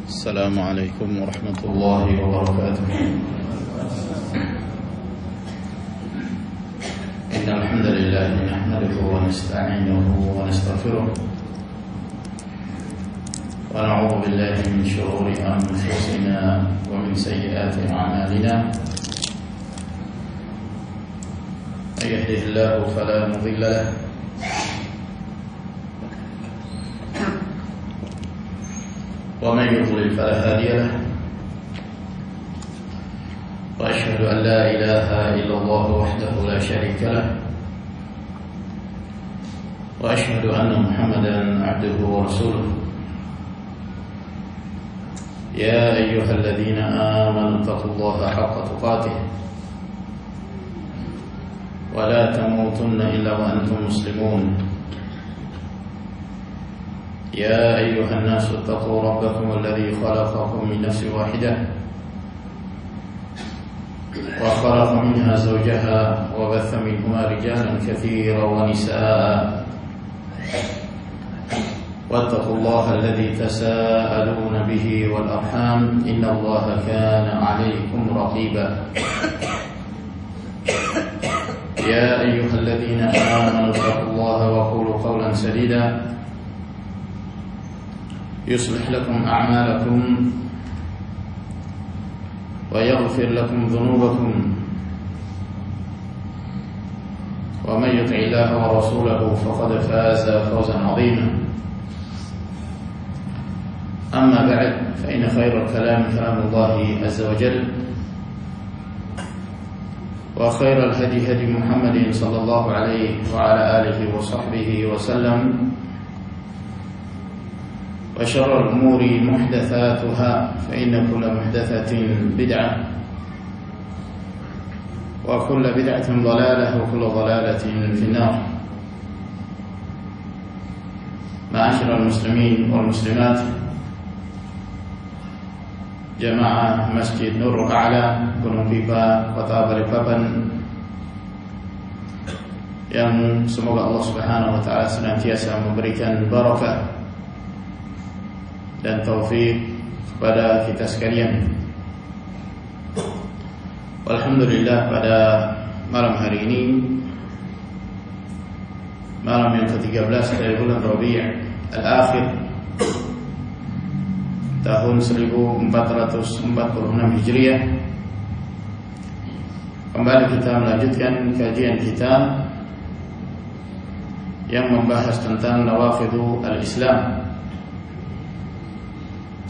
السلام عليكم ورحمة الله وبركاته. إن الحمد لله نحمده ونستعينه ونستغفره ونعوذ بالله من شرور أنفسنا ومن سيئات أعمالنا. من يهده الله فلا مضل له ومن يضلل فلا هادي له، وأشهد أن لا إله إلا الله وحده لا شريك له، وأشهد أن محمدا عبده ورسوله. يا أيها الذين آمنوا اتقوا الله حق تقاته ولا تموتن إلا وأنتم مسلمون. يا أيها الناس اتقوا ربكم الذي خلقكم من نفس واحدة وخلق منها زوجها وبث منهما رجالا كثيرا ونساء، واتقوا الله الذي تساءلون به والأرحام إن الله كان عليكم رقيبا. يا أيها الذين آمنوا اتقوا الله وقولوا قولا سديدا يصلح لكم أعمالكم ويغفر لكم ذنوبكم، ومن يطع الله ورسوله فقد فاز فوزا عظيما. أما بعد، فإن خير الكلام كلام الله عز وجل، وخير الهدي هدي محمد صلى الله عليه وعلى آله وصحبه وسلم، وشر الأمور محدثاتها فإن كل محدثة بدعة، وكل بدعة ضلالة، وكل ضلالة في النار. معاشر المسلمين والمسلمات، jamaah Masjid Nurul A'la Gunung Pipa, Kota Balikpapan, yang semoga Allah Subhanahu wa taala senantiasa memberikan barakah dan taufik kepada kita sekalian. Alhamdulillah, pada malam hari ini, malam yang ke-13 dari bulan Rabi' al-Akhir tahun 1446 Hijriah, kembali kita melanjutkan kajian kita yang membahas tentang nawaqidul al-Islam,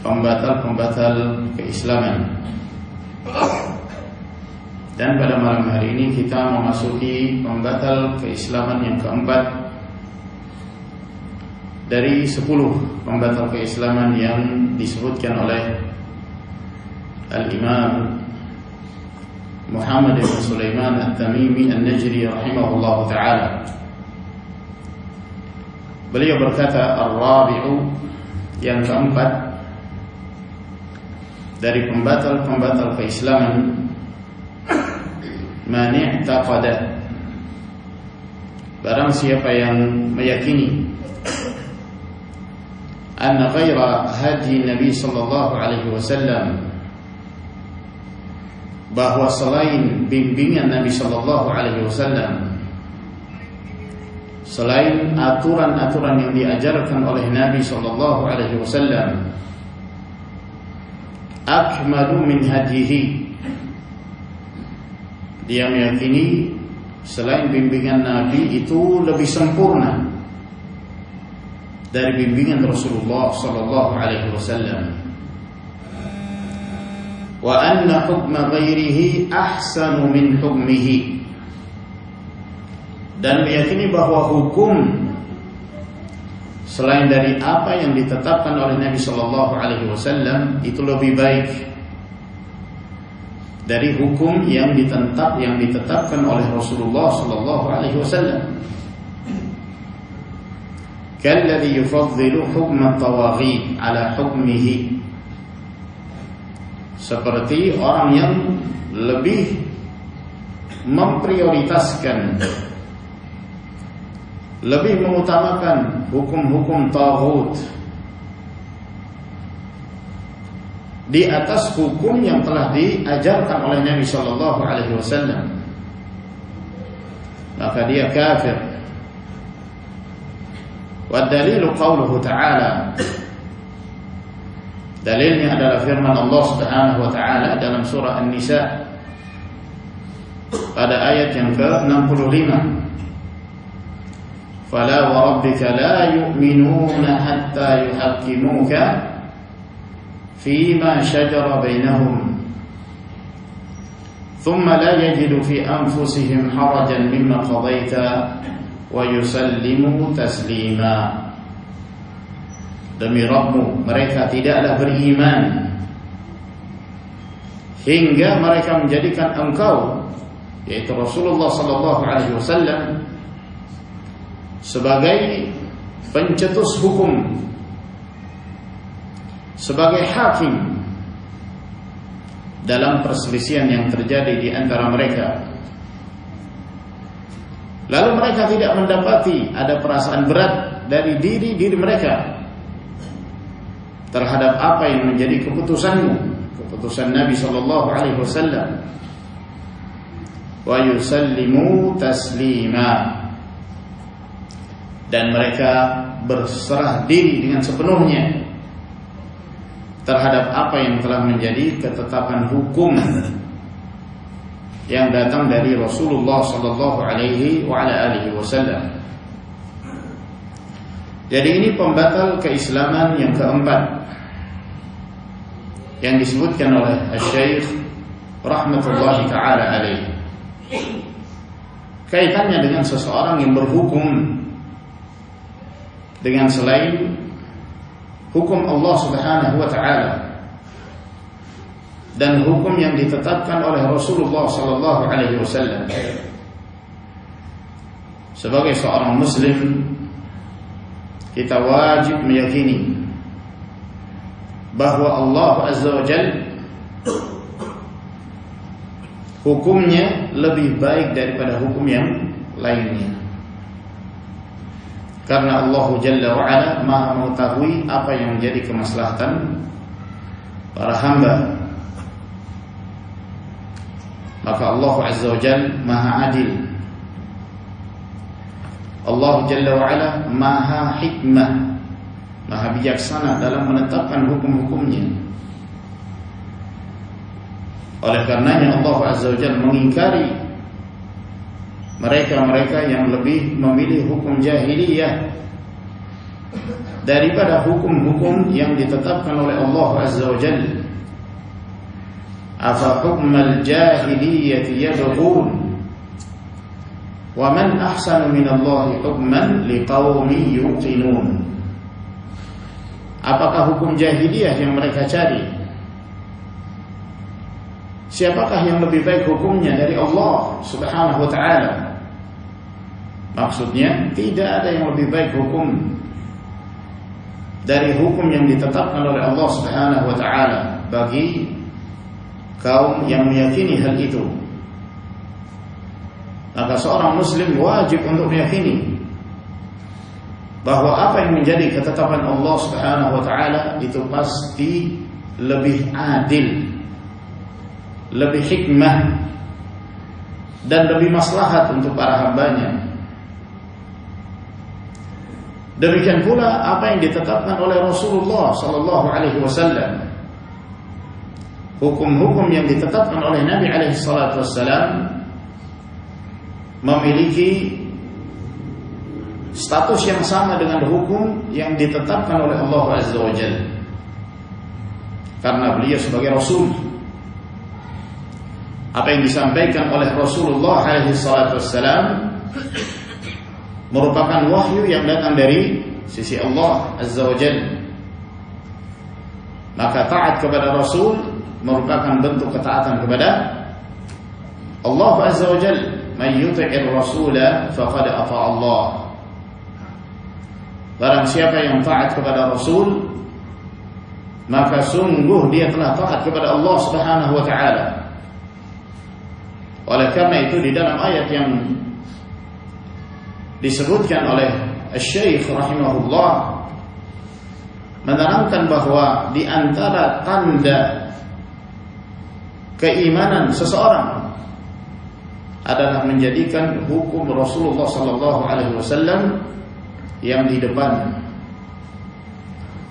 pembatal-pembatal keislaman. Dan pada malam hari ini kita memasuki pembatal keislaman yang keempat dari 10 pembatal keislaman yang disebutkan oleh Al-Imam Muhammad bin Sulaiman At-Tamimi An-Najri rahimahullah ta'ala. Beliau berkata, Ar-Rabi'u, yang keempat dari pembatal-pembatal keislaman, man i'taqada, barang siapa yang meyakini anna ghaira hadi Nabi sallallahu alaihi wasallam, bahwa selain bimbingan Nabi sallallahu alaihi wasallam, selain aturan-aturan yang diajarkan oleh Nabi sallallahu alaihi wasallam, akmalu min hadihi, dia meyakini selain bimbingan Nabi itu lebih sempurna dari bimbingan Rasulullah sallallahu alaihi wasallam, wa anna hukma ghairihi ahsanu min hukmihi, dan meyakini bahwa hukum selain dari apa yang ditetapkan oleh Nabi sallallahu alaihi wasallam itu lebih baik dari hukum yang ditetapkan oleh Rasulullah sallallahu alaihi wasallam. Kalladhi yufaddilu hukma at-tawaghit ala hukmihi, seperti orang yang lebih memprioritaskan, lebih mengutamakan hukum-hukum taghut di atas hukum yang telah diajarkan oleh Nabi sallallahu alaihi wasallam, maka dia kafir. Wa dalilu qauluhu ta'ala, dalilnya adalah firman Allah Subhanahu wa taala dalam surah An-Nisa pada ayat yang ke-65. Fala wa rabbika la yu'minuna hatta yuhaqqimuka fima shajara bainahum thumma la yajidu fi anfusihim harajan mimma qadaita wa yusallimu taslima. Demi Rabbmu, mereka tidaklah beriman hingga mereka menjadikan engkau, yaitu Rasulullah sallallahu alaihi wasallam, sebagai pencetus hukum, sebagai hakim dalam perselisihan yang terjadi di antara mereka. Lalu mereka tidak mendapati ada perasaan berat dari diri mereka terhadap apa yang menjadi keputusanmu, keputusan Nabi sallallahu alaihi wasallam. Wa yusallimu taslima, dan mereka berserah diri dengan sepenuhnya terhadap apa yang telah menjadi ketetapan hukum yang datang dari Rasulullah sallallahu alaihi wa ala alihi wasallam. Jadi ini pembatal keislaman yang keempat yang disebutkan oleh Asy-Syaikh rahmatullahi taala alaihi. Kaitannya dengan seseorang yang berhukum dengan selain hukum Allah Subhanahu wa taala dan hukum yang ditetapkan oleh Rasulullah sallallahu alaihi wasallam. Sebagai seorang muslim, kita wajib meyakini bahwa Allah Azza wa Jalla hukumnya lebih baik daripada hukum yang lainnya. Karena Allah Jalla wa Ala Maha mengetahui apa yang menjadi kemaslahatan para hamba. Maka Allah Azza wa Jalla Maha adil. Allah Jalla wa Ala Maha hikmah, Maha bijaksana dalam menetapkan hukum-hukumnya. Oleh karenanya Allah Azza wa Jalla mengingkari mereka-mereka yang lebih memilih hukum jahiliyah daripada hukum-hukum yang ditetapkan oleh Allah Azza wa Jalla. Afa hukmal jahiliyati yabghun wa man ahsanu minallahi hukman liqaumin yuqinun. Apakah hukum jahiliyah yang mereka cari? Siapakah yang lebih baik hukumnya dari Allah Subhanahu wa ta'ala? Maksudnya tidak ada yang lebih baik hukum dari hukum yang ditetapkan oleh Allah Subhanahu wa ta'ala bagi kaum yang meyakini hal itu. Maka seorang muslim wajib untuk meyakini bahwa apa yang menjadi ketetapan Allah Subhanahu wa ta'ala itu pasti lebih adil, lebih hikmah, dan lebih maslahat untuk para hambanya. Demikian pula apa yang ditetapkan oleh Rasulullah sallallahu alaihi wasallam. Hukum-hukum yang ditetapkan oleh Nabi alaihi salatu wassalam memiliki status yang sama dengan hukum yang ditetapkan oleh Allah Azza wa Jalla. Karena beliau sebagai Rasul, apa yang disampaikan oleh Rasulullah alaihi salatu wassalam merupakan wahyu yang datang dari sisi Allah Azza wa Jalla. Maka taat kepada Rasul merupakan bentuk ketaatan kepada Allah Azza wa Jalla. Man yuti'ir rasula faqad ata'a Allah. Barang siapa yang taat kepada Rasul, maka sungguh dia telah taat kepada Allah Subhanahu wa ta'ala. Oleh karena itu di dalam ayat yang disebutkan oleh Asy-Syaikh rahimahullah menerangkan bahwa di antara tanda keimanan seseorang adalah menjadikan hukum Rasulullah sallallahu alaihi wasallam yang di depan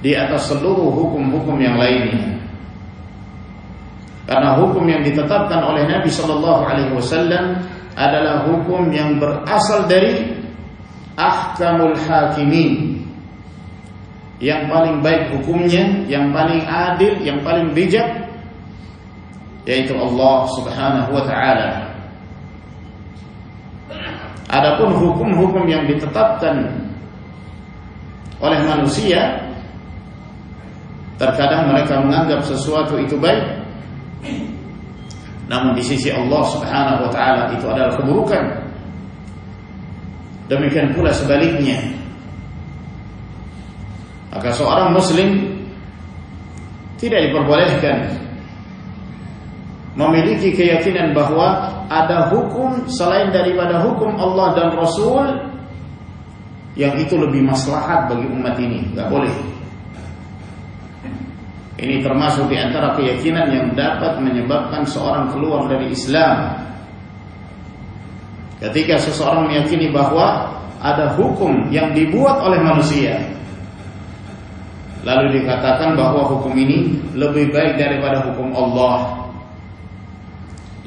di atas seluruh hukum-hukum yang lainnya. Karena hukum yang ditetapkan oleh Nabi sallallahu alaihi wasallam adalah hukum yang berasal dari ahkamul hakimin, yang paling baik hukumnya, yang paling adil, yang paling bijak, yaitu Allah Subhanahu wa ta'ala. Adapun hukum-hukum yang ditetapkan oleh manusia, terkadang mereka menganggap sesuatu itu baik, namun di sisi Allah Subhanahu wa ta'ala itu adalah keburukan. Demikian pula sebaliknya. Maka seorang muslim tidak diperbolehkan memiliki keyakinan bahwa ada hukum selain daripada hukum Allah dan Rasul yang itu lebih maslahat bagi umat ini. Tidak boleh. Ini termasuk di antara keyakinan yang dapat menyebabkan seorang keluar dari Islam. Ketika seseorang meyakini bahwa ada hukum yang dibuat oleh manusia, lalu dikatakan bahwa hukum ini lebih baik daripada hukum Allah,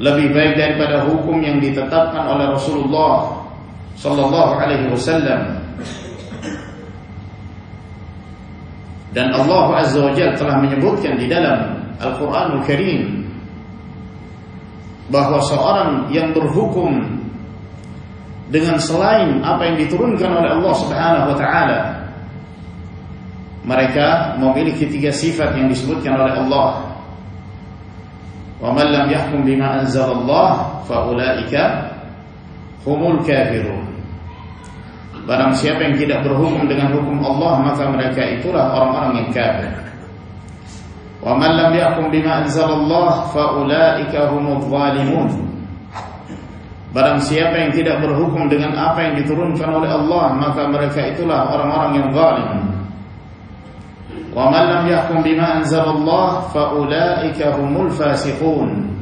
lebih baik daripada hukum yang ditetapkan oleh Rasulullah sallallahu alaihi wasallam. Dan Allah Azza wa Jalla telah menyebutkan di dalam Al-Qur'anul Karim bahwa seorang yang berhukum dengan selain apa yang diturunkan oleh Allah Subhanahu wa ta'ala, mereka memiliki 3 sifat yang disebutkan oleh Allah. Wa man lam yahkum bima anzalallah fa ulaika humul kafirun. Barang siapa yang tidak berhukum dengan hukum Allah, maka mereka itulah orang-orang yang kafir. Wa man lam yahkum bima anzalallah fa ulaika humudz zalimun. Barang siapa yang tidak berhukum dengan apa yang diturunkan oleh Allah, maka mereka itulah orang-orang yang zalim. Wa man lam yahkum bima anzalallah fa ulaika humul fasiqun.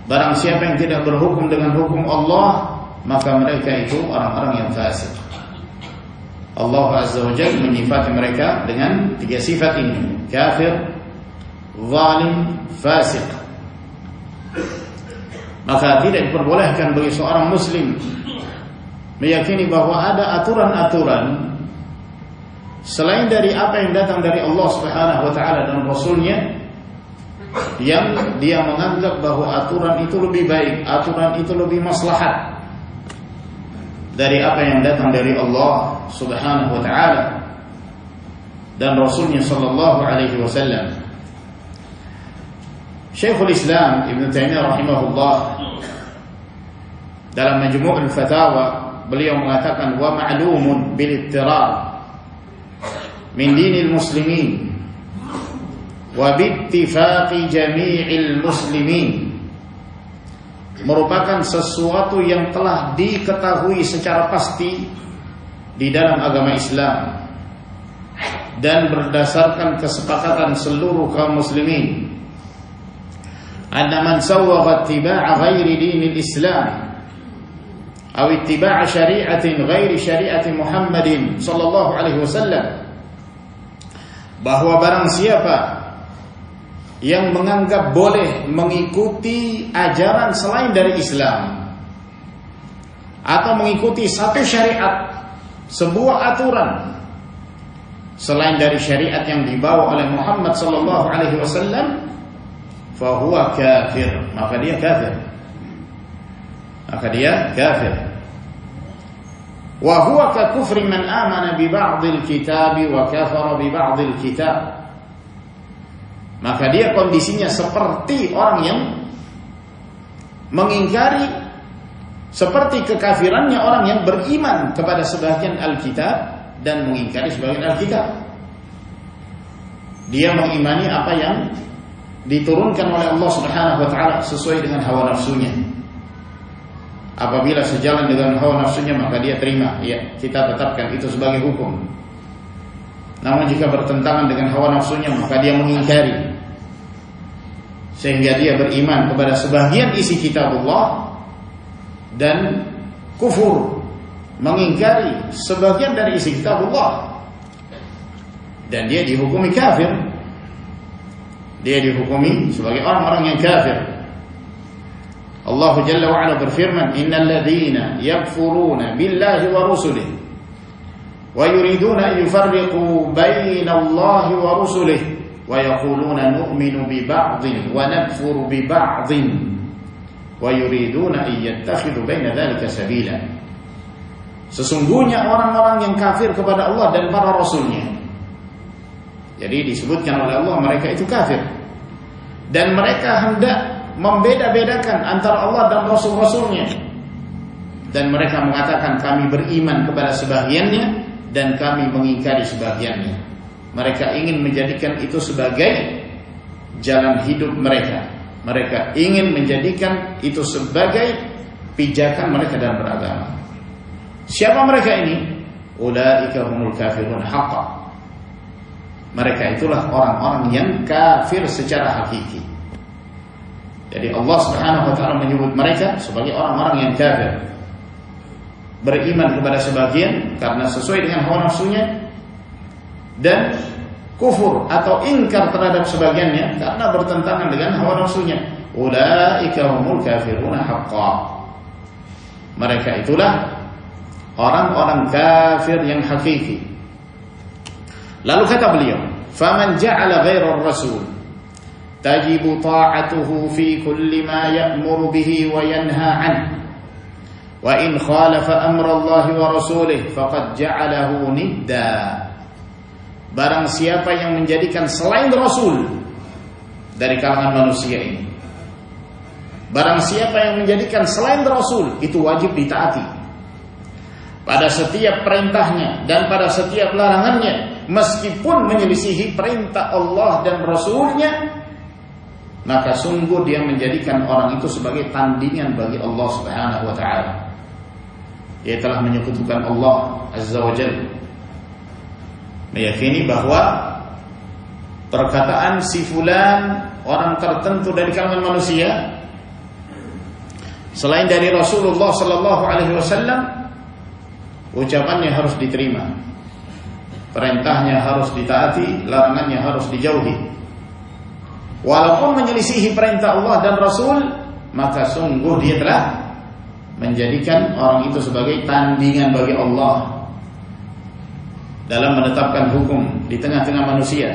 Barang siapa yang tidak berhukum dengan hukum Allah, maka mereka itu orang-orang yang fasik. Allah Azza wa Jalla menyifati mereka dengan 3 sifat ini: kafir, zalim, fasik. Maka tidak diperbolehkan bagi seorang muslim meyakini bahwa ada aturan-aturan selain dari apa yang datang dari Allah Subhanahu wa ta'ala dan Rasulnya, yang dia menganggap bahwa aturan itu lebih baik, aturan itu lebih maslahat dari apa yang datang dari Allah Subhanahu wa ta'ala dan Rasulnya sallallahu alaihi wasallam. Syekhul Islam Ibn Taimiyah rahimahullah dalam Majmu' al-Fatawa, beliau mengatakan, wa ma'lumun bil ittirar min dinil muslimin wa bittifaqi jami'il muslimin, merupakan sesuatu yang telah diketahui secara pasti di dalam agama Islam dan berdasarkan kesepakatan seluruh kaum muslimin, anna man sawwaga ittiba'a ghairi dinil Islam aw ittiba'a syari'atin ghairi syari'ati Muhammadin sallallahu alaihi wasallam, bahwa barang siapa yang menganggap boleh mengikuti ajaran selain dari Islam atau mengikuti satu syariat, sebuah aturan selain dari syariat yang dibawa oleh Muhammad sallallahu alaihi wasallam, fahuwa kafir, maka dia kafir. Maka dia kafir. Wa huwa ka kufri man amana bi ba'dil kitab wa kafara bi ba'dil kitab. Maka dia kondisinya seperti orang yang mengingkari, seperti kekafirannya orang yang beriman kepada sebagian Alkitab dan mengingkari sebagian Alkitab. Dia mengimani apa yang diturunkan oleh Allah Subhanahu wa ta'ala sesuai dengan hawa nafsunya. Apabila sejalan dengan hawa nafsunya, maka dia terima, ya, kita tetapkan itu sebagai hukum. Namun jika bertentangan dengan hawa nafsunya, maka dia mengingkari. sehingga dia beriman kepada sebagian isi kitabullah dan kufur mengingkari sebagian dari isi kitabullah, dan dia dihukumi kafir, dia dihukumi sebagai orang-orang yang kafir. Allah Jalla wa Ala berfirman, innal ladzina yakfuruna billahi wa rusulihi wa yuriduna an yufarriqu baina Allahi wa rusulihi wa yaquluna nu'minu bi ba'dhin wa nakfuru bi ba'dhin wa yuriduna an yattakhidhu baina dzalika sabila. Sesungguhnya orang-orang yang kafir kepada Allah dan para rasulnya, jadi disebutkan oleh Allah mereka itu kafir, dan mereka hendak membeda-bedakan antara Allah dan Rasul-Rasulnya, dan mereka mengatakan kami beriman kepada sebagiannya dan kami mengingkari sebagiannya. Mereka ingin menjadikan itu sebagai jalan hidup mereka. Mereka ingin menjadikan itu sebagai pijakan mereka dalam beragama. Siapa mereka ini? Ulaika humul kafirun haqqan. Mereka itulah orang-orang yang kafir secara hakiki. Jadi Allah Subhanahu wa taala menyebut mereka sebagai orang-orang yang kafir, beriman kepada sebagian karena sesuai dengan hawa nafsunya, dan kufur atau ingkar terhadap sebagiannya karena bertentangan dengan hawa nafsunya. Ulaika humul kafiruna haqqan. Mereka itulah orang-orang kafir yang hakiki. Lalu kata beliau, faman ja'ala ghairar rasul tajibu ta'atuhu fi kulli ma ya'muru bihi wa yanha 'anhu wa in khalafa amra Allah wa rasulih faqad ja'alahu nidda. Barang siapa yang menjadikan selain Rasul dari kalangan manusia ini, barang siapa yang menjadikan selain Rasul, itu wajib ditaati pada setiap perintahnya dan pada setiap larangannya, meskipun menyelisihi perintah Allah dan Rasulnya, maka sungguh dia menjadikan orang itu sebagai tandingan bagi Allah Subhanahu wa taala. Dia telah menyekutukan Allah Azza wa Jalla. Meyakini bahwa perkataan si fulan, orang tertentu dari kalangan manusia, selain dari Rasulullah sallallahu alaihi wasallam, ucapannya harus diterima, perintahnya harus ditaati, larangannya harus dijauhi. Walaupun menyelisihi perintah Allah dan Rasul, maka sungguh dia telah menjadikan orang itu sebagai tandingan bagi Allah dalam menetapkan hukum di tengah-tengah manusia.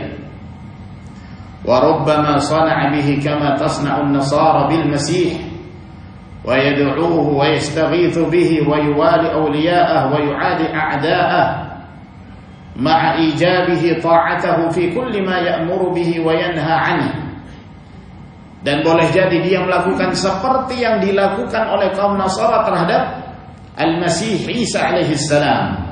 Wa rubbama sana'a bihi kama tasna'u an-nasara bil masih wa yad'uuhu wa yastaghithu bihi wa yuwali awliya'ahu wa yu'adi a'da'ahu ma'a ijabihi ta'atahu fi kulli ma ya'muru bihi wa yanha 'anhu. Dan boleh jadi dia melakukan seperti yang dilakukan oleh kaum Nasara terhadap Al-Masih Isa alaihissalam.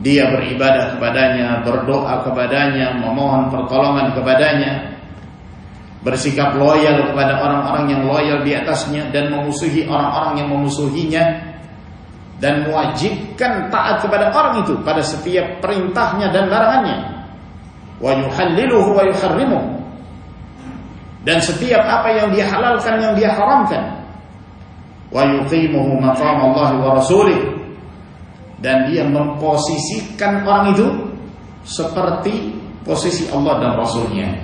Dia beribadah kepadanya, berdoa kepadanya, memohon pertolongan kepadanya, bersikap loyal kepada orang-orang yang loyal di atasnya, dan memusuhi orang-orang yang memusuhinya, dan mewajibkan taat kepada orang itu pada setiap perintahnya dan larangannya. Wa yuhalliluhu wa yuharrimuhu. Dan setiap apa yang dia halalkan, yang dia haramkan. Wa yuqimuhu maqam Allah wa rasulih. Dan dia memposisikan orang itu seperti posisi Allah dan Rasulnya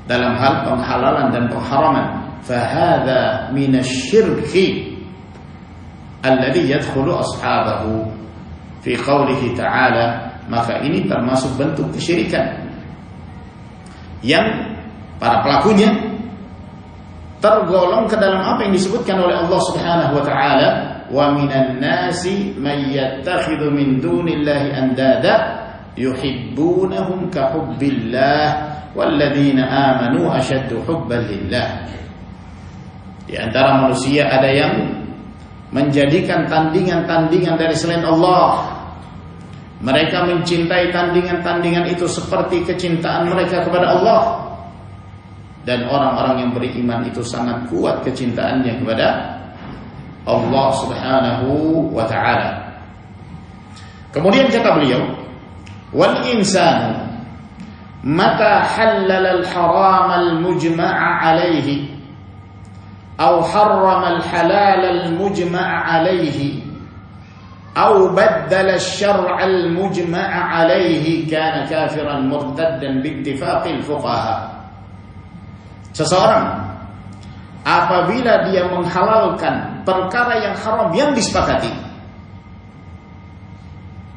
dalam hal penghalalan dan pengharaman. Fahadha minasyirki alladhi yadkhulu ashabahu fi qawlihi ta'ala. Maka ini termasuk bentuk kesyirikan yang para pelakunya tergolong ke dalam apa yang disebutkan oleh Allah Subhanahu wa taala, wa minan nasi may yattakhidhu min dunillahi andada yuhibbunahum ka hubbillah walladzina amanu ashaddu hubban lillah. Di antara manusia ada yang menjadikan tandingan-tandingan dari selain Allah. Mereka mencintai tandingan-tandingan itu seperti kecintaan mereka kepada Allah. Dan orang-orang yang beriman itu sangat kuat kecintaannya kepada Allah Subhanahu wa ta'ala. Kemudian kata beliau, wal insanu mata halal al-haram al-mujma' alaihi atau harrama al-halal al-mujma' alaihi atau baddala al-syar' al-mujma' alaihi kana kafiran murtaddan biittifaqil fuqaha. Seseorang apabila dia menghalalkan perkara yang haram yang disepakati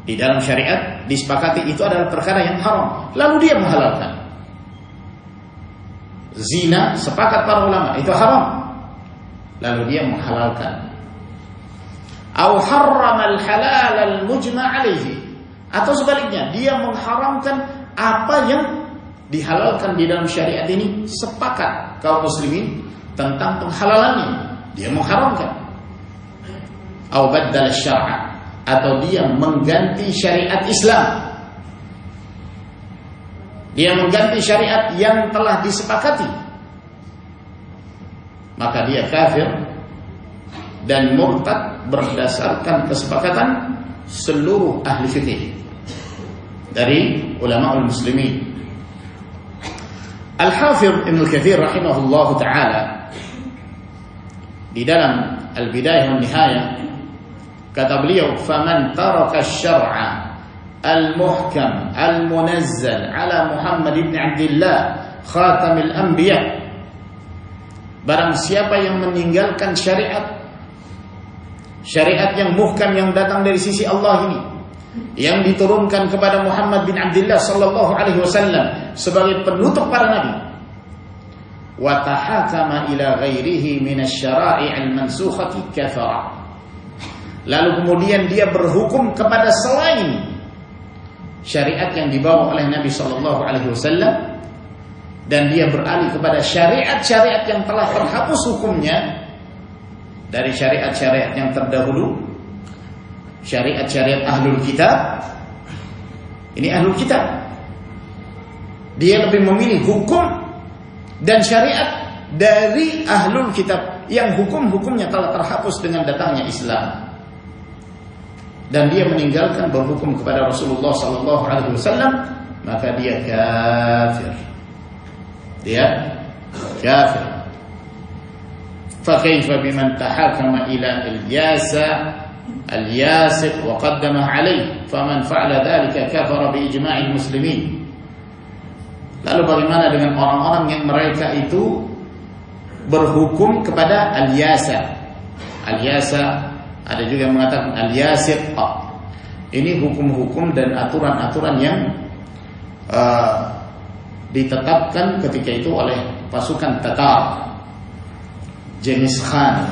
di dalam syariat, disepakati itu adalah perkara yang haram, lalu dia menghalalkan. Zina, sepakat para ulama itu haram, lalu dia menghalalkan. Au harrama al-halal al-mujma' alaihi, atau sebaliknya dia mengharamkan apa yang dihalalkan di dalam syariat ini, sepakat kaum muslimin tentang penghalalannya, dia mengharamkan. Au baddala syar'a, atau dia mengganti syariat Islam, dia mengganti syariat yang telah disepakati, maka dia kafir dan murtad berdasarkan kesepakatan seluruh ahli fikih dari ulama muslimin. Al-Hafidh Ibnu Katsir rahimahullah taala di dalam Al-Bidayah wan Nihayah kata beliau, faman taraka asy-syar'a al-muhkam al-munazzal ala Muhammad ibn Abdullah khatamil anbiya, barang siapa yang meninggalkan syariat yang muhkam yang datang dari sisi Allah ini, yang diturunkan kepada Muhammad bin Abdullah sallallahu alaihi wasallam sebagai penutup para nabi, wa tahakama ila ghairihi min asy-syara'i' al-mansukhati kafara, lalu kemudian dia berhukum kepada selain syariat yang dibawa oleh Nabi sallallahu alaihi wasallam, dan dia beralih kepada syariat-syariat yang telah terhapus hukumnya dari syariat-syariat yang terdahulu, syariat-syariat ahlul kitab. Ini ahlul kitab, dia lebih memilih hukum dan syariat dari ahlul kitab yang hukum-hukumnya telah terhapus dengan datangnya Islam, dan dia meninggalkan berhukum kepada Rasulullah sallallahu alaihi wasallam, maka dia kafir. Dia kafir. Fa kaifa biman tahakama ila al-yasir wa qaddama alayhi, faman fa'ala dhalika kafara bi ijma'il muslimin. Lalu bagaimana dengan orang-orang yang mereka itu berhukum kepada al-yasa? Al-yasa ada juga yang mengatakan al-yasir. Ini hukum-hukum dan aturan-aturan yang ditetapkan ketika itu oleh pasukan Tatar, Genghis Khan.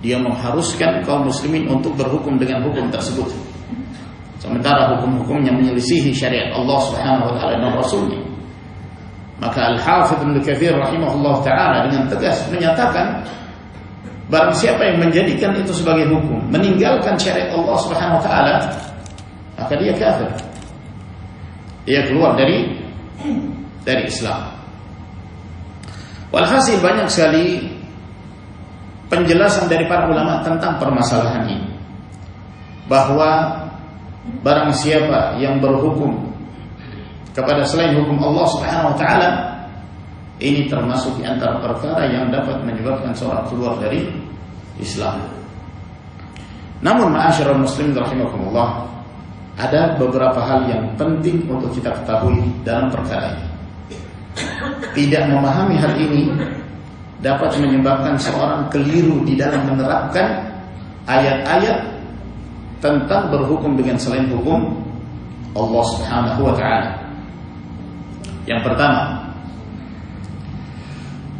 Dia mengharuskan kaum muslimin untuk berhukum dengan hukum tersebut, sementara hukum-hukumnya menyelisihi syariat Allah Subhanahu wa taala dan Rasulnya. Maka Al-Hafidh Ibnu Katsir rahimahullah taala dengan tegas menyatakan, barang siapa yang menjadikan itu sebagai hukum, meninggalkan syariat Allah Subhanahu wa taala, maka dia kafir. Dia keluar dari Islam. Walhasil banyak sekali penjelasan dari para ulama tentang permasalahan ini, bahwa barang siapa yang berhukum kepada selain hukum Allah Subhanahu wa taala, ini termasuk di antara perkara yang dapat menyebabkan seorang keluar dari Islam. Namun ma'asyiral muslimin rahimakumullah, ada beberapa hal yang penting untuk kita ketahui dalam perkara ini. Tidak memahami hal ini dapat menyebabkan seorang keliru di dalam menerapkan ayat-ayat tentang berhukum dengan selain hukum Allah Subhanahu wa taala. Yang pertama,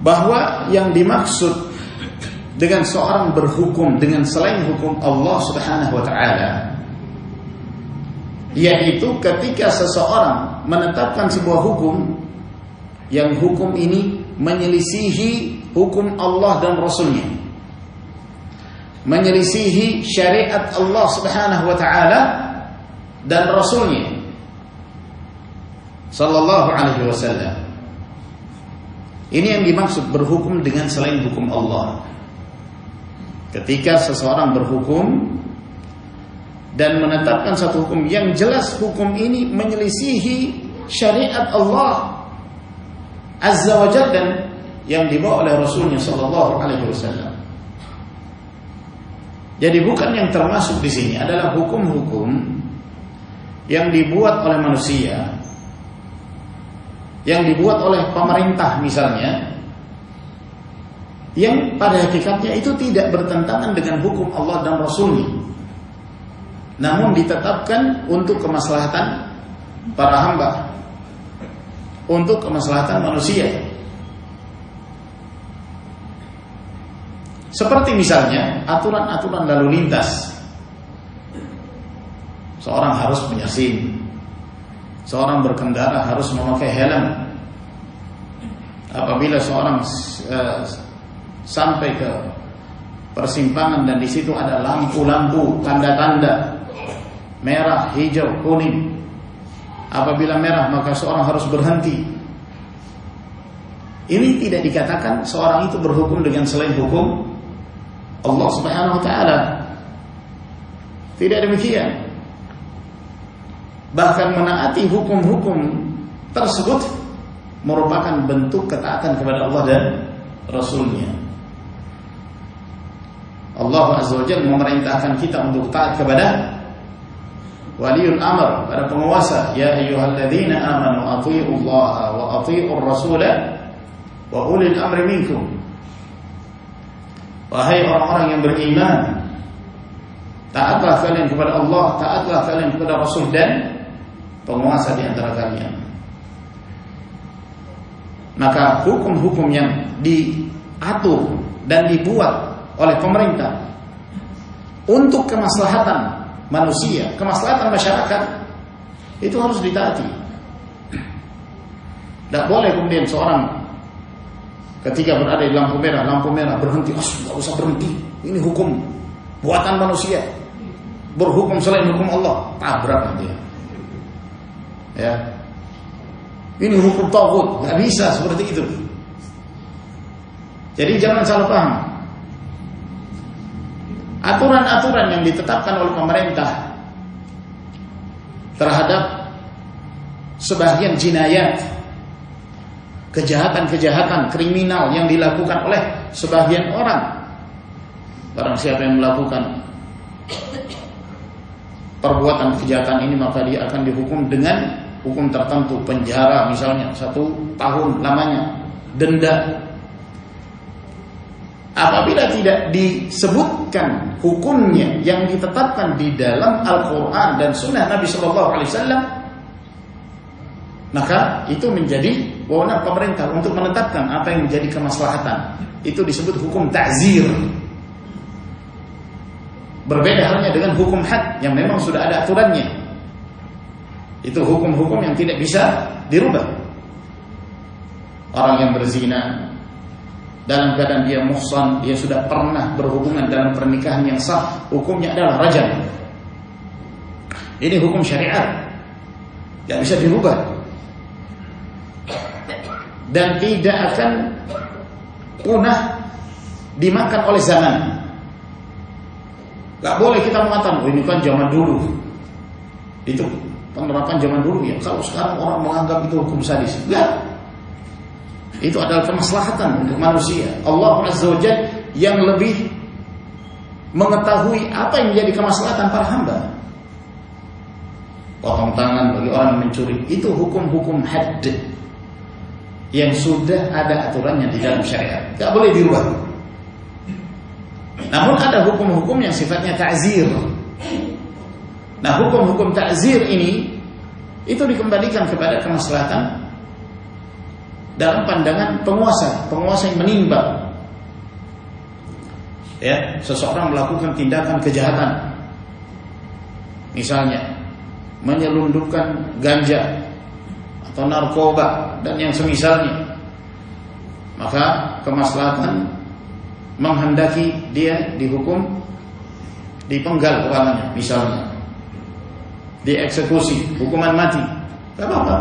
bahwa yang dimaksud dengan seorang berhukum dengan selain hukum Allah Subhanahu wa taala, yaitu ketika seseorang menetapkan sebuah hukum yang hukum ini menyelisihi hukum Allah dan Rasulnya, menyelisihi syariat Allah Subhanahu wa taala dan Rasulnya sallallahu alaihi wasallam. Ini yang dimaksud berhukum dengan selain hukum Allah. Ketika seseorang berhukum dan menetapkan satu hukum yang jelas hukum ini menyelisihi syariat Allah Azza wa Jalla dan yang dibawa oleh Rasulnya Sallallahu Alaihi Wasallam. Jadi bukan yang termasuk di sini adalah hukum-hukum yang dibuat oleh manusia, yang dibuat oleh pemerintah misalnya, yang pada hakikatnya itu tidak bertentangan dengan hukum Allah dan Rasulnya, namun ditetapkan untuk kemaslahatan para hamba, untuk kemaslahatan manusia. Seperti misalnya aturan-aturan lalu lintas. Seorang harus menyasin, seorang berkendara harus memakai helm. Apabila seorang sampai ke persimpangan dan di situ ada lampu-lampu, tanda-tanda merah, hijau, kuning. Apabila merah maka seorang harus berhenti. Ini tidak dikatakan seorang itu berhukum dengan selain hukum Allah Subhanahu wa taala. Tidak demikian. Bahkan menaati hukum-hukum tersebut merupakan bentuk ketaatan kepada Allah dan Rasulnya. Allah Azza wa Jalla memerintahkan kita untuk taat kepada waliul amr, pada penguasa. Ya ayyuhalladzina amanu athi'ullaha wa athi'ur rasula wa ulil amri minkum. Wahai orang-orang yang beriman, taatlah kalian kepada Allah, taatlah kalian kepada Rasul dan penguasa di antara kalian. Maka hukum-hukum yang diatur dan dibuat oleh pemerintah untuk kemaslahatan manusia, kemaslahatan masyarakat, itu harus ditaati. Tidak boleh kemudian seorang ketika berada di lampu merah berhenti, tidak usah berhenti, ini hukum buatan manusia, berhukum selain hukum Allah, tabrak dia. Ya, ini hukum taghut, nggak bisa seperti itu. Jadi jangan salah paham. Aturan-aturan yang ditetapkan oleh pemerintah terhadap sebagian jinayat, kejahatan-kejahatan kriminal yang dilakukan oleh sebagian orang. Barang siapa yang melakukan perbuatan kejahatan ini maka dia akan dihukum dengan hukum tertentu, penjara misalnya 1 tahun lamanya, denda. Apabila tidak disebutkan hukumnya yang ditetapkan di dalam Al-Quran dan Sunnah Nabi Sallallahu Alaihi Wasallam, maka itu menjadi wewenang pemerintah untuk menetapkan apa yang menjadi kemaslahatan. Itu disebut hukum ta'zir. Berbeda halnya dengan hukum had yang memang sudah ada aturannya. Itu hukum-hukum yang tidak bisa dirubah. Orang yang berzina dalam keadaan dia muhsan, dia sudah pernah berhubungan dalam pernikahan yang sah, hukumnya adalah rajam. Ini hukum syariat, tidak bisa dirubah dan tidak akan punah dimakan oleh zaman. Gak boleh kita mengatakan, oh ini kan zaman dulu, itu penerapan zaman dulu ya. Kalau sekarang orang menganggap itu hukum sadis, enggak. Itu adalah kemaslahatan untuk manusia. Allah Azza wa Jalla yang lebih mengetahui apa yang menjadi kemaslahatan para hamba. Potong tangan bagi orang yang mencuri, itu hukum-hukum hadd yang sudah ada aturannya di dalam syariat, tidak boleh dirubah. Namun ada hukum-hukum yang sifatnya ta'zir. Nah, hukum-hukum ta'zir ini itu dikembalikan kepada kemaslahatan dalam pandangan penguasa yang menimbang. Ya, seseorang melakukan tindakan kejahatan, misalnya menyelundupkan ganja atau narkoba dan yang semisalnya, maka kemaslahatan menghendaki dia dihukum, dipenggal kepalanya, misalnya dieksekusi, hukuman mati, tidak apa-apa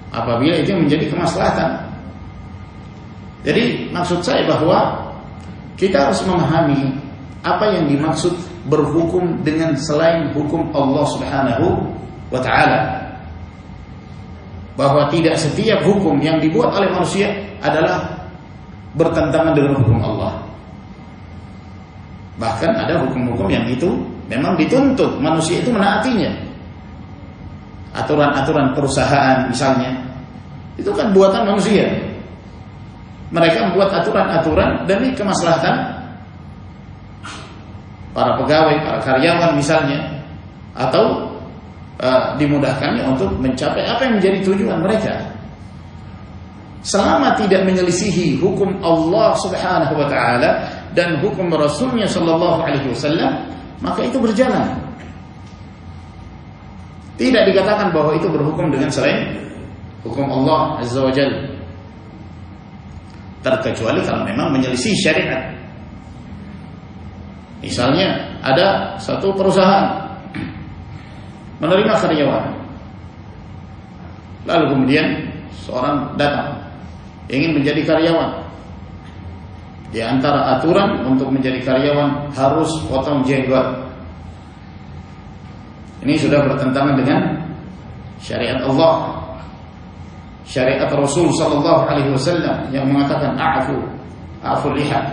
apabila itu menjadi kemaslahatan. Jadi maksud saya bahwa kita harus memahami apa yang dimaksud berhukum dengan selain hukum Allah Subhanahu wa ta'ala. bahwa tidak setiap hukum yang dibuat oleh manusia adalah bertentangan dengan hukum Allah. Bahkan ada hukum-hukum yang itu memang dituntut manusia itu menaatinya. Aturan-aturan perusahaan misalnya, itu kan buatan manusia. Mereka membuat aturan-aturan demi kemaslahatan para pegawai, para karyawan misalnya, atau dimudahkannya untuk mencapai apa yang menjadi tujuan mereka. Selama tidak menyelisihi hukum Allah Subhanahu wa taala dan hukum Rasulnya sallallahu alaihi wasallam, maka itu berjalan. Tidak dikatakan bahwa itu berhukum dengan selain hukum Allah Azza wa Jalla, terkecuali kalau memang menyelisih syariat. Misalnya ada satu perusahaan menerima karyawan, lalu kemudian seorang datang ingin menjadi karyawan. Di antara aturan untuk menjadi karyawan harus potong jenggot. Ini sudah bertentangan dengan syariat Allah, syariat Rasul sallallahu alaihi wasallam yang mengatakan a'fu lihat,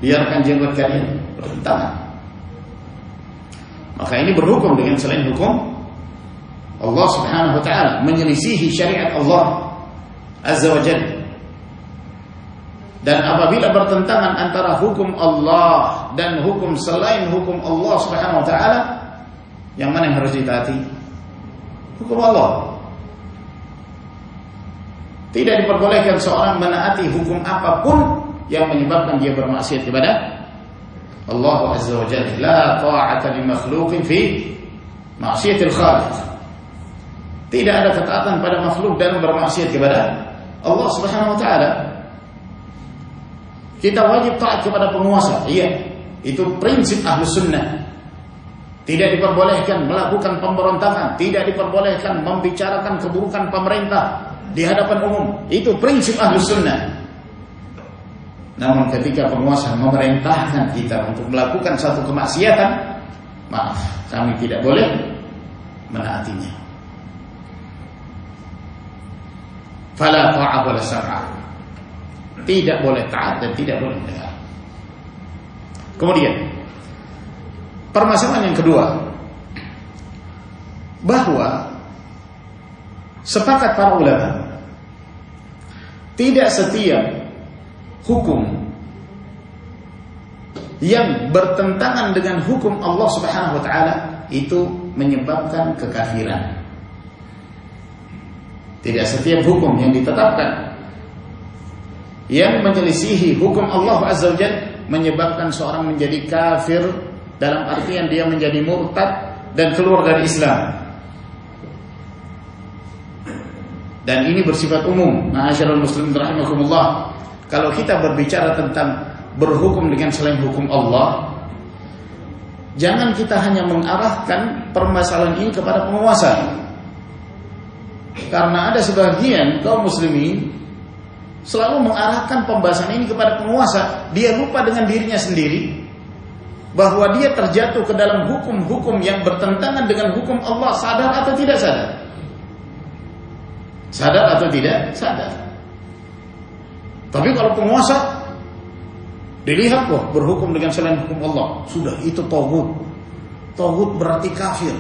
biarkan jenggot kalian. Bertentangan. Maka ini berhukum dengan selain hukum Allah Subhanahu wa taala, menyelisihi syariat Allah Azza wa Jalla. Dan apabila bertentangan antara hukum Allah dan hukum selain hukum Allah Subhanahu wa taala, yang mana yang harus ditaati? Hukum Allah. Tidak diperbolehkan seorang menaati hukum apapun yang menyebabkan dia bermaksiat kepada Allah Azza wa Jalla. La ta'ata li makhluqin fi ma'siyatil khaliq. Tidak ada ketaatan pada makhluk dalam bermaksiat kepada Allah Subhanahu wa taala. Kita wajib taat kepada penguasa. Iya, itu prinsip Ahlus Sunnah. Tidak diperbolehkan melakukan pemberontakan, tidak diperbolehkan membicarakan keburukan pemerintah di hadapan umum. Itu prinsip Ahlus Sunnah. Namun ketika penguasa memerintahkan kita untuk melakukan satu kemaksiatan, maaf, kami tidak boleh menaatinya. Fala ta'ah wala sam'a. Tidak boleh taat dan tidak boleh mendengar. Kemudian permasalahan yang kedua, bahwa sepakat para ulama, tidak setiap hukum yang bertentangan dengan hukum Allah Subhanahu wa taala itu menyebabkan kekafiran. Tidak setiap hukum yang ditetapkan yang menyelisihi hukum Allah Azza wa Jalla menyebabkan seorang menjadi kafir, dalam artian dia menjadi murtad dan keluar dari Islam. Dan ini bersifat umum. Ma'asyiral muslimin rahimakumullah. Kalau kita berbicara tentang berhukum dengan selain hukum Allah, jangan kita hanya mengarahkan permasalahan ini kepada penguasa. Karena ada sebagian kaum muslimin selalu mengarahkan pembahasan ini kepada penguasa. Dia lupa dengan dirinya sendiri bahwa dia terjatuh ke dalam hukum-hukum yang bertentangan dengan hukum Allah, sadar atau tidak sadar. Sadar atau tidak sadar. Tapi kalau penguasa dilihat kok berhukum dengan selain hukum Allah, sudah itu taghut. Taghut berarti kafir.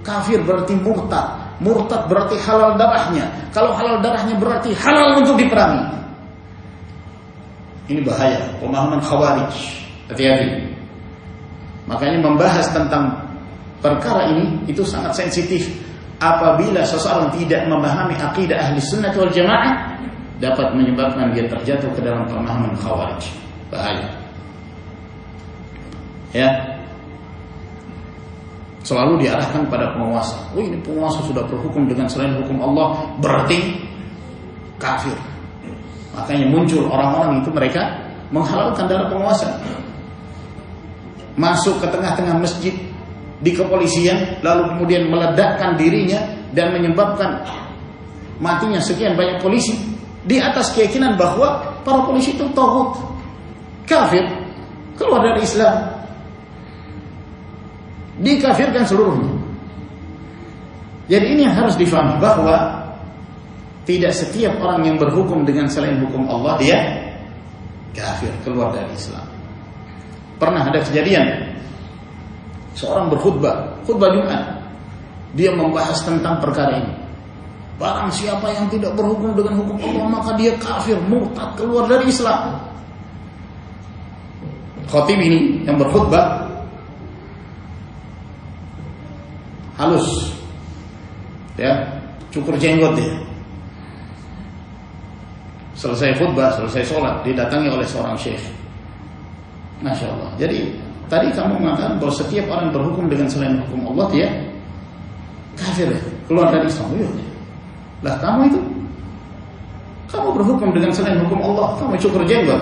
Kafir berarti murtad. Murtad berarti halal darahnya. Kalau halal darahnya berarti halal untuk diperangi. Ini bahaya, pemahaman khawarij. Hati-hati. Makanya membahas tentang perkara ini itu sangat sensitif. Apabila seseorang tidak memahami akidah ahli sunnah wal jamaah, dapat menyebabkan dia terjatuh ke dalam pemahaman khawarij. Bahaya. Ya. Selalu diarahkan pada penguasa. Oh, ini penguasa sudah berhukum dengan selain hukum Allah, berarti kafir. Makanya muncul orang-orang itu, mereka menghalalkan darah penguasa. Masuk ke tengah-tengah masjid di kepolisian, lalu kemudian meledakkan dirinya dan menyebabkan matinya sekian banyak polisi di atas keyakinan bahwa para polisi itu taghut, kafir, keluar dari Islam, dikafirkan seluruhnya. Jadi ini yang harus difahami, bahwa tidak setiap orang yang berhukum dengan selain hukum Allah dia kafir, keluar dari Islam. Pernah ada kejadian seorang khutbah Jumat, dia membahas tentang perkara ini. Barang siapa yang tidak berhukum dengan hukum Allah maka dia kafir, murtad, keluar dari Islam. Khatib ini yang berkhutbah halus, ya, cukur jenggot dia. Selesai khutbah, selesai sholat, didatangi oleh seorang syekh. Masya Allah. Jadi tadi kamu mengatakan bahwa setiap orang berhukum dengan selain hukum Allah dia kafir, ya? Keluar dari Islam. Ya. Lah kamu itu, kamu berhukum dengan selain hukum Allah, kamu cukur jenggot,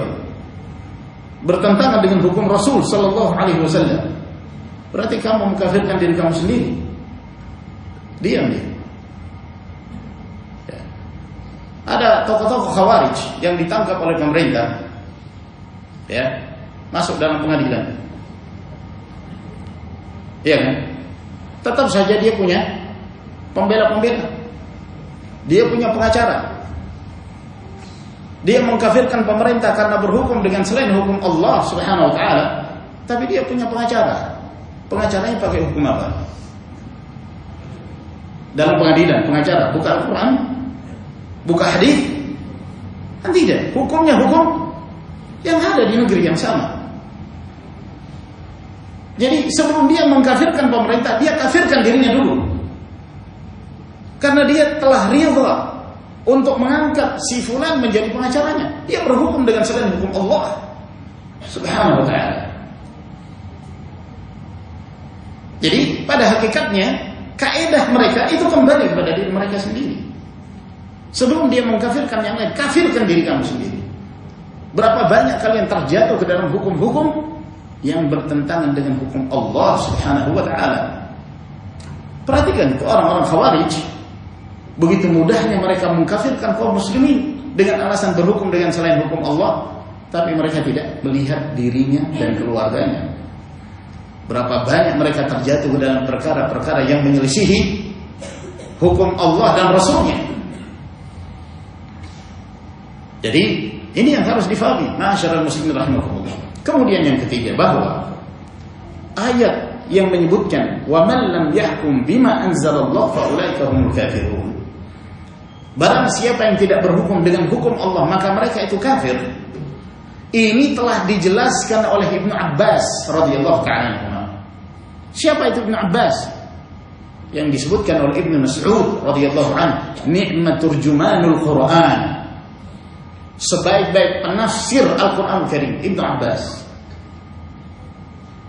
bertentangan dengan hukum Rasul Sallallahu Alaihi Wasallam. Berarti kamu mengkafirkan diri kamu sendiri. Diam dia. Ya. Ada tokoh-tokoh Khawarij yang ditangkap oleh pemerintah, ya, masuk dalam pengadilan, iya kan? Tetap saja dia punya pembela-pembela, dia punya pengacara. Dia mengkafirkan pemerintah karena berhukum dengan selain hukum Allah Subhanahu Wa Taala, tapi dia punya pengacara. Pengacaranya pakai hukum apa? Dalam pengadilan, pengacara buka Al-Quran, buka hadis, kan tidak. Hukumnya hukum yang ada di negeri yang sama. Jadi sebelum dia mengkafirkan pemerintah, dia kafirkan dirinya dulu. Karena dia telah ridha untuk mengangkat si fulan menjadi pengacaranya. Dia berhukum dengan selain hukum Allah Subhanahu Wa Taala. Jadi pada hakikatnya kaidah mereka itu kembali kepada diri mereka sendiri. Sebelum dia mengkafirkan yang lain, kafirkan diri kamu sendiri. Berapa banyak kalian terjatuh ke dalam hukum-hukum yang bertentangan dengan hukum Allah Subhanahu Wa Taala. Perhatikan itu orang-orang Khawarij, begitu mudahnya mereka mengkafirkan kaum muslimin dengan alasan berhukum dengan selain hukum Allah, tapi mereka tidak melihat dirinya dan keluarganya. Berapa banyak mereka terjatuh ke dalam perkara-perkara yang menyelisihi hukum Allah dan Rasulnya. Jadi ini yang harus difahami, ma'asyiral muslimin rahimakumullah. Kemudian yang ketiga, bahwa ayat yang menyebutkan wa man lam yahkum bima anzalallahu fa ulaika humul kafirun. Barang siapa yang tidak berhukum dengan hukum Allah maka mereka itu kafir. Ini telah dijelaskan oleh Ibnu Abbas radhiyallahu ta'ala anhu. Siapa itu Ibnu Abbas? Yang disebutkan oleh Ibnu Mas'ud radhiyallahu anhu, ni'mat turjumanul Quran. Sebaik-baik penafsir Al-Quran Karim, Ibnu Abbas.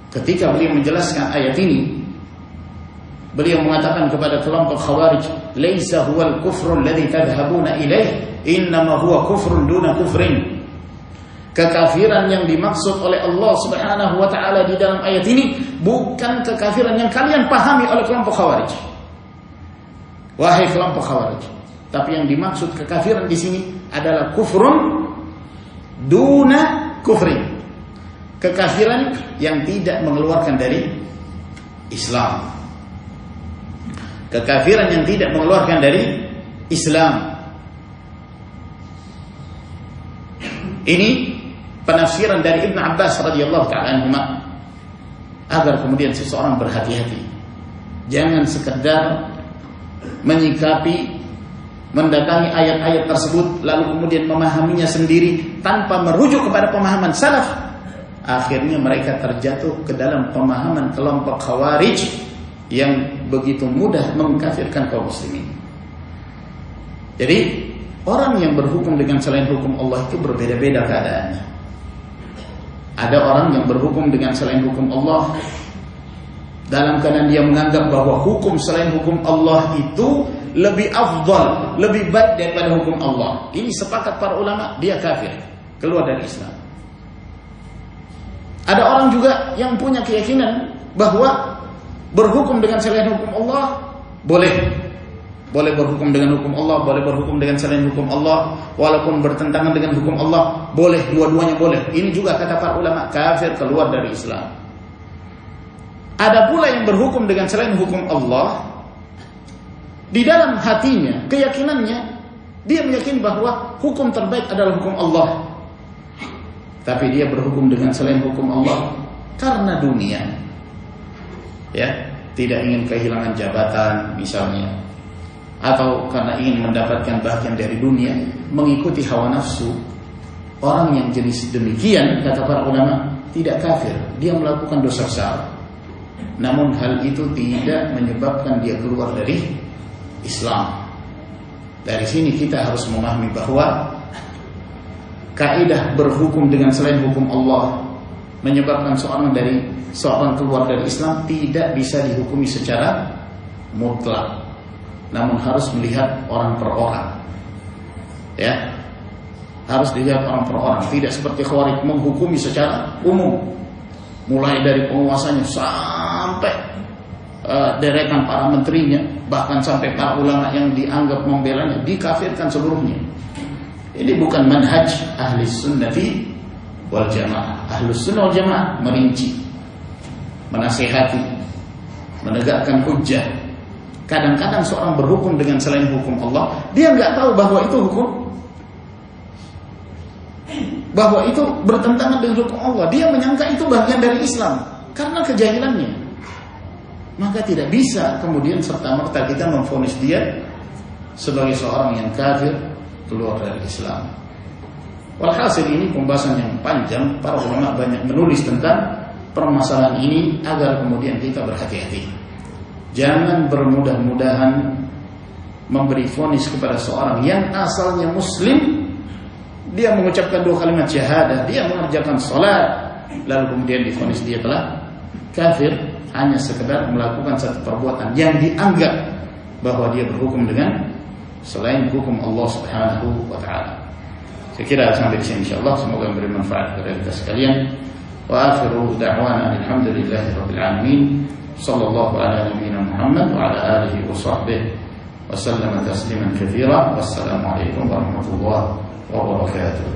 Ketika beliau menjelaskan ayat ini, beliau mengatakan kepada kelompok Khawarij, "Laisa huwal kufrul ladzi tadhhabuna ilaih, innama huwa kufrun duna kufrin." Kekafiran yang dimaksud oleh Allah Subhanahu Wa Taala di dalam ayat ini bukan kekafiran yang kalian pahami oleh kelompok Khawarij. Wahai kelompok Khawarij, tapi yang dimaksud kekafiran di sini adalah kufrun duna kufrin. Kekafiran yang tidak mengeluarkan dari Islam. Kekafiran yang tidak mengeluarkan dari Islam. Ini penafsiran dari Ibnu Abbas radhiyallahu ta'ala anhuma, agar kemudian seseorang berhati-hati. Jangan sekedar menyikapi, mendatangi ayat-ayat tersebut lalu kemudian memahaminya sendiri tanpa merujuk kepada pemahaman salaf. Akhirnya mereka terjatuh ke dalam pemahaman kelompok Khawarij yang begitu mudah mengkafirkan kaum muslimin. Jadi orang yang berhukum dengan selain hukum Allah itu berbeda-beda keadaannya. Ada orang yang berhukum dengan selain hukum Allah dalam keadaan dia menganggap bahwa hukum selain hukum Allah itu lebih afdal, lebih baik daripada hukum Allah. Ini sepakat para ulama, dia kafir, keluar dari Islam. Ada orang juga yang punya keyakinan bahwa berhukum dengan selain hukum Allah boleh. Boleh berhukum dengan hukum Allah, boleh berhukum dengan selain hukum Allah, walaupun bertentangan dengan hukum Allah, boleh, dua-duanya boleh. Ini juga kata para ulama, kafir, keluar dari Islam. Ada pula yang berhukum dengan selain hukum Allah, di dalam hatinya, keyakinannya, Dia meyakini bahwa hukum terbaik adalah hukum Allah. Tapi dia berhukum dengan selain hukum Allah karena dunia. Ya, tidak ingin kehilangan jabatan misalnya, atau karena ingin mendapatkan bagian dari dunia, mengikuti hawa nafsu. Orang yang jenis demikian, kata para ulama, tidak kafir, dia melakukan dosa besar. Namun hal itu tidak menyebabkan dia keluar dari Islam. Dari sini kita harus memahami bahwa kaidah berhukum dengan selain hukum Allah menyebabkan seorang keluar dari Islam tidak bisa dihukumi secara mutlak. Namun harus melihat orang per orang. Ya. Harus dilihat orang per orang, tidak seperti Khawarij menghukumi secara umum, mulai dari penguasanya sampai deretan para menterinya, bahkan sampai para ulama yang dianggap membelanya dikafirkan seluruhnya. Ini bukan manhaj ahli sunnati wal jamaah. Ahli sunnah wal jamaah merinci, menasihati, menegakkan hujjah. Kadang-kadang seorang berhukum dengan selain hukum Allah, dia nggak tahu bahwa itu hukum, bahwa itu bertentangan dengan hukum Allah. Dia menyangka itu bagian dari Islam karena kejahilannya. Maka tidak bisa kemudian serta-merta kita memvonis dia sebagai seorang yang kafir keluar dari Islam. Walhasil ini pembahasan yang panjang. Para ulama banyak menulis tentang permasalahan ini agar kemudian kita berhati-hati. Jangan bermudah-mudahan memberi vonis kepada seorang yang asalnya muslim. Dia mengucapkan 2 kalimat syahadah, dia mengerjakan salat, lalu kemudian divonis dia telah kafir hanya sekedar melakukan satu perbuatan yang dianggap bahwa dia berhukum dengan selain hukum Allah Subhanahu wa taala. Saya kira sampai di sini insyaallah, semoga memberi manfaat kepada kita sekalian. Wa akhiru da'wana alhamdulillahirabbil alamin. Sallallahu ala nabiyyina Muhammad wa ala alihi wa sahbihi wa sallama tasliman katsira. Wassalamu alaikum warahmatullahi wabarakatuh.